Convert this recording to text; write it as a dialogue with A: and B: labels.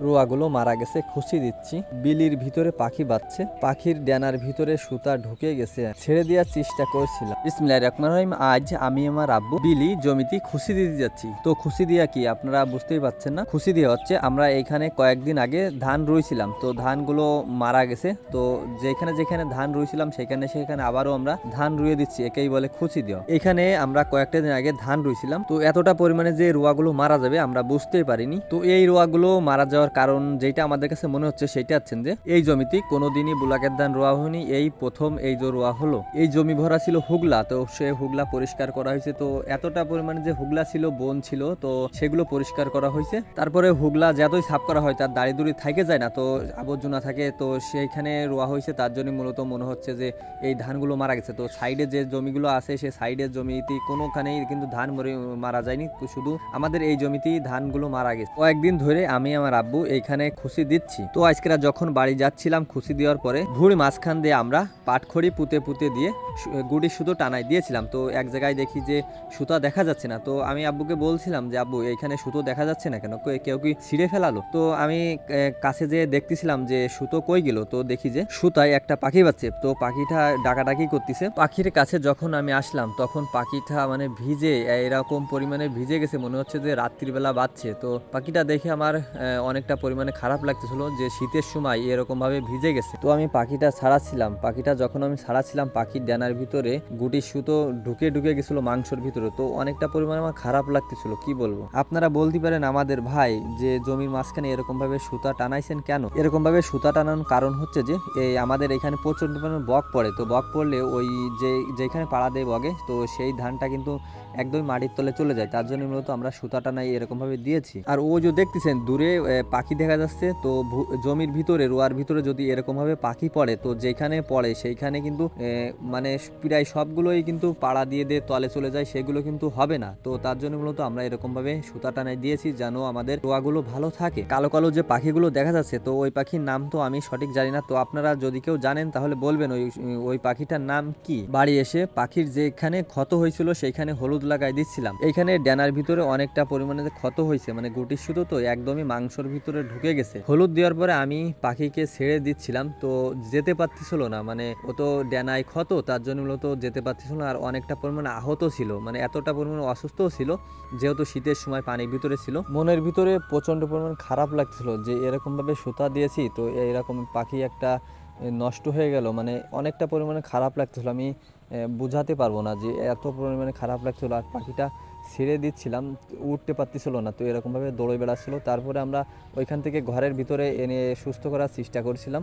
A: রোয়াগুলো মারা গেছে, খুশি দিচ্ছি। বিলির ভিতরে পাখি বাজছে, পাখির ডানার ভিতরে সুতা ঢুকে গেছে, ছেড়ে দেওয়ার চেষ্টা করছিলাম। বিসমিল্লাহির রহমানির রহিম। আজ আমি আমার আব্বু বিলি জমিতে খুশি দিতে যাচ্ছি। তো খুশি দিয়া কি আপনারা বুঝতেই পারছেন না। খুশি দিয়ে হচ্ছে আমরা এখানে কয়েকদিন আগে ধান রুইছিলাম, তো ধানগুলো মারা গেছে। তো যেখানে যেখানে ধান রুইছিলাম সেখানে সেখানে আবারও আমরা ধান রুয়ে দিচ্ছি, একেই বলে খুশি দেওয়া। এখানে আমরা কয়েকটা দিন আগে ধান রুইছিলাম, তো এতটা পরিমাণে যে রোয়াগুলো মারা যাবে আমরা বুঝতেই পারিনি। তো এই রোয়াগুলো মারা যাওয়ার কারণ যেটা আমাদের কাছে মনে হচ্ছে সেটা হচ্ছেন যে এই জমিতে কোনোদিনই বুলাকের ধান রোয়া হয়নি, এই প্রথম এই যে রোয়া হলো। এই জমি ভরা ছিল হুগলা, তো সে হুগলা পরিষ্কার করা হয়েছে। তো এতটা পরিমাণে যে হুগলা ছিল, বন ছিল, তো সেগুলো পরিষ্কার করা হয়েছে। তারপরে হুগলা যতই সাফ করা হয় তার দাড়ি দুড়ি থাকে যায় না, তো আবর্জনা থাকে, তো সেইখানে রোয়া হয়েছে। তার জন্য মূলত মনে হচ্ছে যে এই ধানগুলো মারা গেছে। তো সাইডে যে জমিগুলো আছে সে সাইডের জমিতে কোনোখানেই কিন্তু ধান মারা যায়নি, তো শুধু আমাদের এই জমিতেই ধানগুলো মারা গেছে। কয়েকদিন ধরে আমি আমার আব্বু এইখানে খুশি দিচ্ছি। তো আজকে যখন বাড়ি যাচ্ছিলাম খুশি দেওয়ার পরে ভুঁড়ি মাঝখান দিয়ে আমরা পাটখড়ি পুঁতে পুঁতে দিয়ে গুড়ি সুতো টানাই দিয়েছিলাম। তো এক জায়গায় দেখি যে সুতা দেখা যাচ্ছে না, তো আমি আব্বুকে বলছিলাম যে আব্বু এইখানে সুতো দেখা যাচ্ছে না কেন, কেউ কি ছিঁড়ে ফেলালো? তো আমি কাছে যেয়ে দেখতেছিলাম যে সুতো কই গেল, তো দেখি যে সুতায় একটা পাখি বাজছে। তো পাখিটা ডাকাডাকি করতেছে। পাখির কাছে যখন আমি আসলাম তখন পাখিটা মানে ভিজে এরকম পরিমাণে ভিজে গেছে, মনে হচ্ছে যে রাত্রিবেলা বাজছে। তো পাখিটা দেখে আমার অনেকটা পরিমাণে খারাপ লাগতেছিল যে শীতের সময় এরকম ভাবে ভিজে গেছে। তো আমি পাখিটা ছাড়াচ্ছিলাম, পাখিটা যখন আমি ছাড়াচ্ছিলাম পাখির ডানার ভিতরে গুটির সুতো ঢুকে ঢুকে গেছিল মাংসের ভিতরে। তো অনেকটা পরিমাণে আমার খারাপ লাগতেছিল, কি বলবো। আপনারা বলতে পারেন আমাদের ভাই যে জমির মাঝখানে এরকম ভাবে সুতা টানাইছেন কেন? এরকম ভাবে সুতা টানানোর কারণ হচ্ছে যে এই আমাদের এখানে প্রচন্ড পরিমাণে বক পড়ে। তো বক পড়লে ওই যেখানে পাড়া দেয় বগে, তো সেই ধানটা কিন্তু একদমই মাটির তলে চলে যায়। তার জন্য মূলত আমরা সুতা টানাই এরকম ভাবে দিয়েছি। আর ও যে দেখতেছেন দূরে পাখি দেখা যাচ্ছে, তো জমির ভিতরে রোয়ার ভিতরে যদি এরকম ভাবে পাখি পড়ে, তো যেখানে পড়ে সেইখানে কিন্তু মানে প্রায় সবগুলোই কিন্তু পাড়া দিয়ে তলে চলে যায়, সেগুলো কিন্তু হবে না। তো তার জন্য মূলত আমরা এরকম ভাবে সুতা টানাই দিয়েছি যেন আমাদের রোয়াগুলো ভালো থাকে। কালো কালো যে পাখিগুলো দেখা যাচ্ছে, তো ওই পাখির নাম তো আমি সঠিক জানি না। তো আপনারা যদি কেউ জানেন তাহলে বলবেন ওই পাখিটার নাম কি। বাড়ি এসে পাখির যেখানে ক্ষত হয়েছিল সেইখানে হলুদ লাগাই দিচ্ছিলাম। এইখানে ডানার ভিতরে অনেকটা পরিমাণে ক্ষত হয়েছে, মানে গুটির সুতো তো একদমই মাংসের ভিতরে ঢুকে গেছে। হলুদ দেওয়ার পরে আমি পাখিকে ছেড়ে দিচ্ছিলাম, তো যেতে পারতেছিল না, মানে ও তো ডানায় ক্ষত, তার জন্য মূলত যেতে পারতেছিল না। আর অনেকটা পরিমাণে আহত ছিল, মানে এতটা পরিমাণে অসুস্থও ছিল, যেহেতু শীতের সময় পানির ভিতরে ছিল। মনের ভিতরে প্রচন্ড পরিমাণে খারাপ লাগছিল যে এরকম ভাবে সুতা দিয়েছি, তো এইরকম পাখি একটা নষ্ট হয়ে গেল, মানে অনেকটা পরিমাণে খারাপ লাগছিল। আমি বুঝাতে পারবো না যে এত পরিমাণে খারাপ লাগছিল। আর পাখিটা ছেড়ে দিচ্ছিলাম, উঠতে পারতেছিল না, তো এরকমভাবে দৌড়ে বেড়াচ্ছিল। তারপরে আমরা ওইখান থেকে ঘরের ভিতরে এনে সুস্থ করার চেষ্টা করছিলাম।